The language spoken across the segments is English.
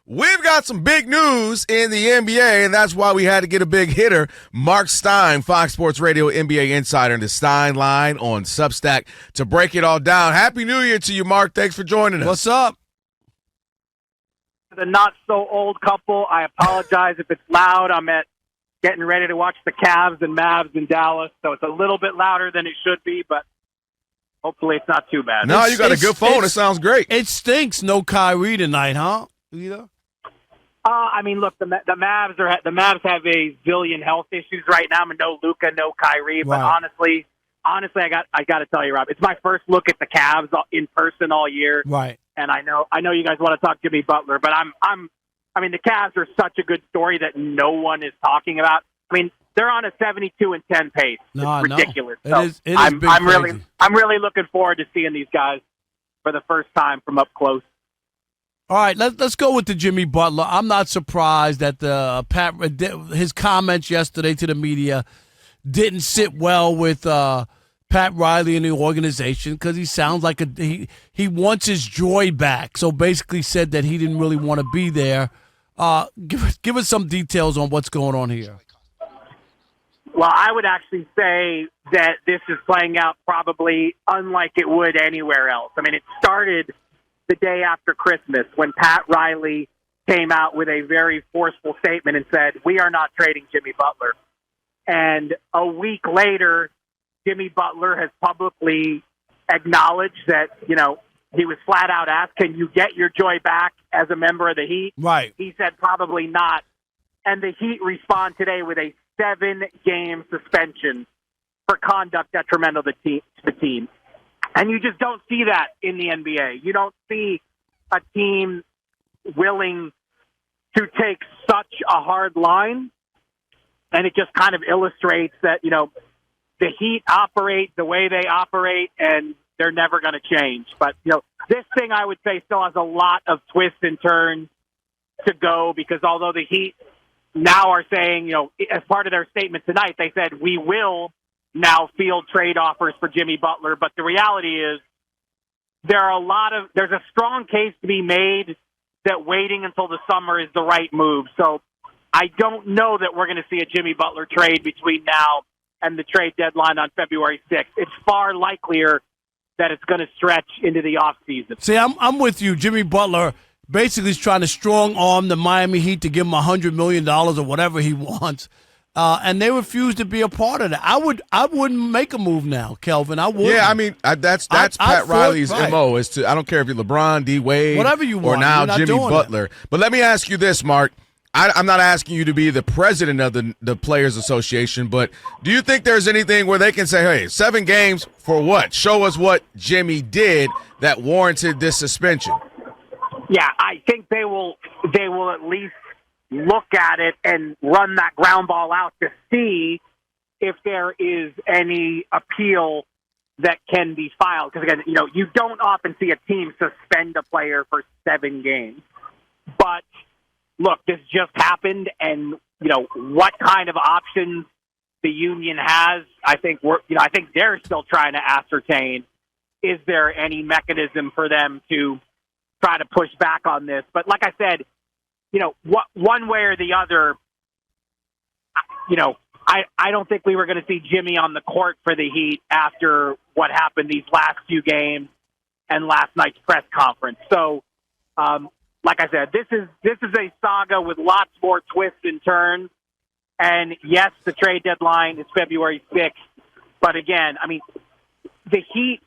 We've got some big news in the NBA, and that's why we had to get a big hitter. Marc Stein, Fox Sports Radio NBA insider, and the Stein line on Substack to break it all down. Happy New Year to you, Mark. Thanks for joining us. What's up? The not-so-old couple, I apologize if it's loud. I'm getting ready to watch the Cavs and Mavs in Dallas, so it's a little bit louder than it should be, but hopefully it's not too bad. No, you got a good phone. It sounds great. It stinks no Kyrie tonight, huh? Either? Look, the Mavs have a zillion health issues right now. I mean, no Luka, no Kyrie, but Right. honestly, I got to tell you, Rob, it's my first look at the Cavs in person all year. Right. And I know you guys want to talk Jimmy Butler, but the Cavs are such a good story that no one is talking about. I mean, they're on a 72-10 pace. It's ridiculous. No. It is big crazy. I'm really looking forward to seeing these guys for the first time from up close. All right, let's go with the Jimmy Butler. I'm not surprised that his comments yesterday to the media didn't sit well with Pat Riley and the organization because he sounds like he wants his joy back. So basically said that he didn't really want to be there. Give us some details on what's going on here. Well, I would actually say that this is playing out probably unlike it would anywhere else. I mean, it started the day after Christmas when Pat Riley came out with a very forceful statement and said, "We are not trading Jimmy Butler." And a week later, Jimmy Butler has publicly acknowledged that, he was flat out asked, "Can you get your joy back as a member of the Heat?" Right. He said probably not. And the Heat respond today with a 7-game suspension for conduct detrimental to the team. And you just don't see that in the NBA. You don't see a team willing to take such a hard line. And it just kind of illustrates that, the Heat operate the way they operate, and they're never going to change. But, this thing, I would say, still has a lot of twists and turns to go because although the Heat now are saying, as part of their statement tonight, they said, we will now field trade offers for Jimmy Butler. But the reality is there's a strong case to be made that waiting until the summer is the right move. So I don't know that we're going to see a Jimmy Butler trade between now and the trade deadline on February 6th. It's far likelier that it's going to stretch into the offseason. See, I'm with you. Jimmy Butler basically is trying to strong-arm the Miami Heat to give him $100 million or whatever he wants. And they refuse to be a part of that. I wouldn't make a move now, Kelvin. I wouldn't. Yeah, I mean that's Pat Riley's MO is to I don't care if you're LeBron, D Wade, whatever you want, or now Jimmy Butler. But let me ask you this, Mark. I'm not asking you to be the president of the Players Association, but do you think there's anything where they can say, hey, 7 games for what? Show us what Jimmy did that warranted this suspension. Yeah, I think they will at least look at it and run that ground ball out to see if there is any appeal that can be filed. Because, again, you don't often see a team suspend a player for 7 games. But, look, this just happened, and, what kind of options the union has, I think they're still trying to ascertain, is there any mechanism for them to try to push back on this? But like I said, one way or the other, I don't think we were going to see Jimmy on the court for the Heat after what happened these last few games and last night's press conference. So, like I said, this is a saga with lots more twists and turns. And yes, the trade deadline is February 6th. But again, I mean, the Heat,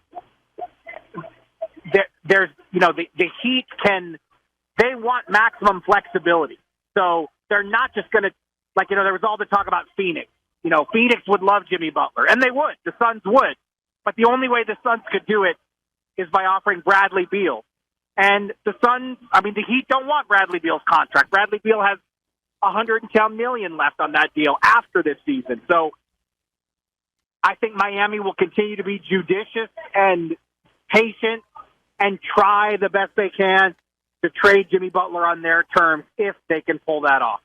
the Heat they want maximum flexibility. So they're not just going to, there was all the talk about Phoenix. Phoenix would love Jimmy Butler, and they would. The Suns would. But the only way the Suns could do it is by offering Bradley Beal. And the Heat don't want Bradley Beal's contract. Bradley Beal has $110 million left on that deal after this season. So I think Miami will continue to be judicious and patient and try the best they can to trade Jimmy Butler on their terms if they can pull that off.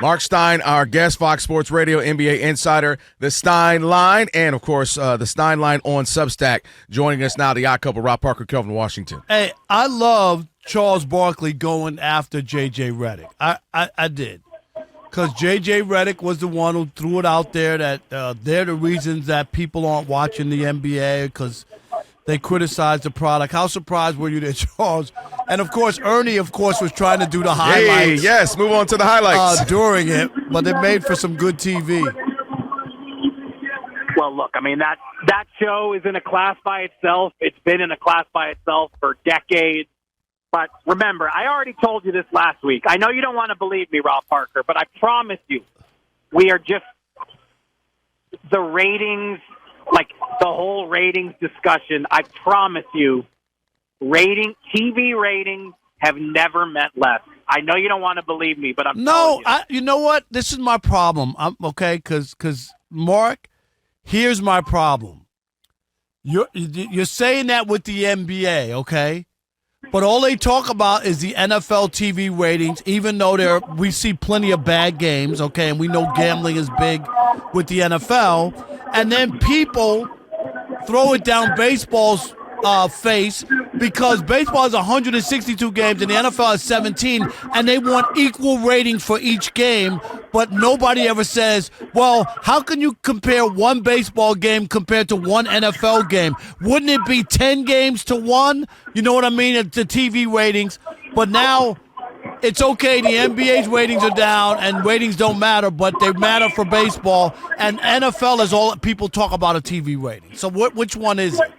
Marc Stein, our guest, Fox Sports Radio NBA insider, the Stein Line, and, of course, the Stein Line on Substack. Joining us now, the odd couple, Parker Kelvin Washington. Hey, I love Charles Barkley going after J.J. Redick. I did. Because J.J. Redick was the one who threw it out there that they're the reasons that people aren't watching the NBA because they criticized the product. How surprised were you there, Charles? And, of course, Ernie, was trying to do the highlights. Hey, yes, move on to the highlights. During it, but it made for some good TV. Well, look, I mean, that show is in a class by itself. It's been in a class by itself for decades. But remember, I already told you this last week. I know you don't want to believe me, Rob Parker, but I promise you, we are just the ratings, like the whole ratings discussion. I promise you, TV ratings have never meant less. I know you don't want to believe me, but I'm telling you. You know what? This is my problem. Okay, because Mark, here's my problem. You're saying that with the NBA, okay? But all they talk about is the NFL TV ratings, even though we see plenty of bad games, okay, and we know gambling is big with the NFL. And then people throw it down baseball's face because baseball has 162 games and the NFL has 17, and they want equal ratings for each game, but nobody ever says, well, how can you compare one baseball game compared to one NFL game? Wouldn't it be 10 games to 1? You know what I mean? The TV ratings. But now it's okay. The NBA's ratings are down and ratings don't matter, but they matter for baseball. And NFL is all people talk about a TV rating. So which one is it?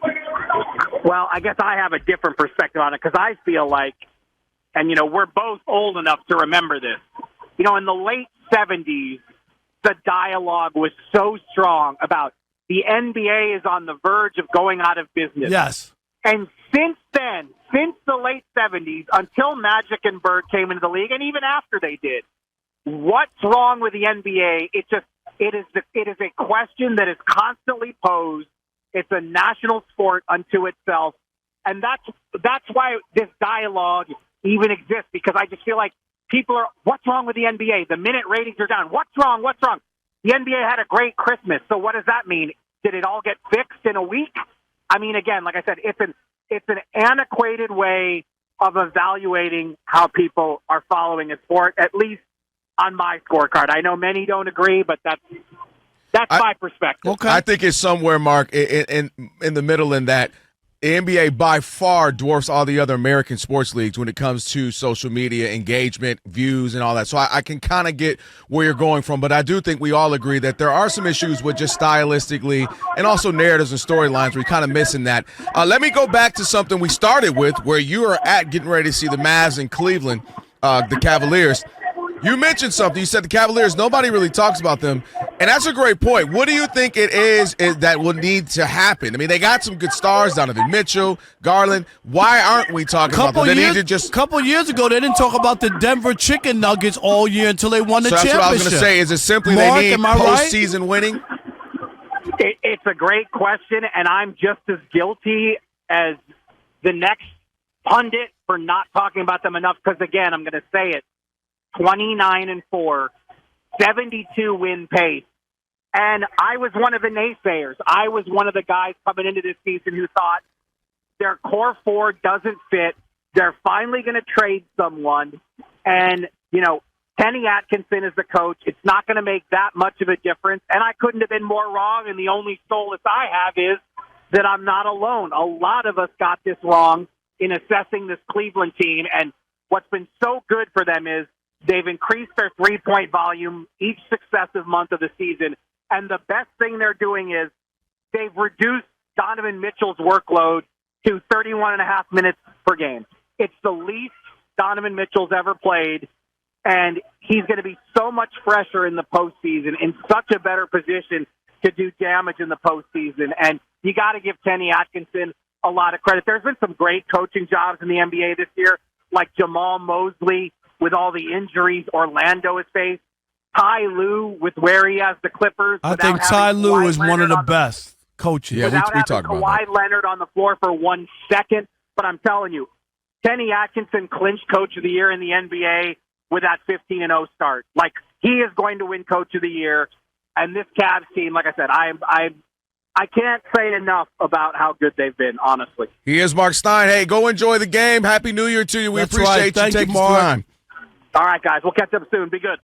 Well, I guess I have a different perspective on it because I feel like, and, we're both old enough to remember this. In the late 70s, the dialogue was so strong about the NBA is on the verge of going out of business. Yes. And since then, since the late 70s, until Magic and Bird came into the league, and even after they did, what's wrong with the NBA? It is a question that is constantly posed. It's a national sport unto itself. And that's why this dialogue even exists, because I just feel like people are, what's wrong with the NBA? The minute ratings are down. What's wrong? What's wrong? The NBA had a great Christmas. So what does that mean? Did it all get fixed in a week? I mean, again, like I said, it's an antiquated way of evaluating how people are following a sport, at least on my scorecard. I know many don't agree, but that's my perspective. Okay. I think it's somewhere, Mark, in the middle in that the NBA by far dwarfs all the other American sports leagues when it comes to social media engagement, views, and all that. So I can kind of get where you're going from, but I do think we all agree that there are some issues with just stylistically and also narratives and storylines. We're kind of missing that. Let me go back to something we started with where you are at getting ready to see the Mavs in Cleveland, the Cavaliers. You mentioned something. You said the Cavaliers, nobody really talks about them, and that's a great point. What do you think it is that will need to happen? I mean, they got some good stars, Donovan Mitchell, Garland. Why aren't we talking about them? They need to just. A couple years ago, they didn't talk about the Denver Chicken Nuggets all year until they won the championship. That's what I was going to say. Is it simply Mark, they need postseason winning? It's a great question, and I'm just as guilty as the next pundit for not talking about them enough because, again, I'm going to say it. 29-4, 72 win pace. And I was one of the naysayers. I was one of the guys coming into this season who thought their core four doesn't fit. They're finally going to trade someone. And, Kenny Atkinson is the coach. It's not going to make that much of a difference. And I couldn't have been more wrong. And the only solace I have is that I'm not alone. A lot of us got this wrong in assessing this Cleveland team. And what's been so good for them is they've increased their three-point volume each successive month of the season. And the best thing they're doing is they've reduced Donovan Mitchell's workload to 31 and a half minutes per game. It's the least Donovan Mitchell's ever played, and he's going to be so much fresher in the postseason, in such a better position to do damage in the postseason. And you got to give Kenny Atkinson a lot of credit. There's been some great coaching jobs in the NBA this year, like Jamal Mosley, with all the injuries Orlando has faced. Ty Lue with where he has the Clippers. I think Ty Lue is one of the best coaches. Yeah, without we having talked about Kawhi that. Leonard on the floor for 1 second. But I'm telling you, Kenny Atkinson clinched Coach of the Year in the NBA with that 15-0 start. Like, He is going to win Coach of the Year. And this Cavs team, like I said, I can't say enough about how good they've been, honestly. He is Marc Stein. Hey, go enjoy the game. Happy New Year to you. We That's appreciate right. you Thank you, taking some Mark. time. All right, guys. We'll catch up soon. Be good.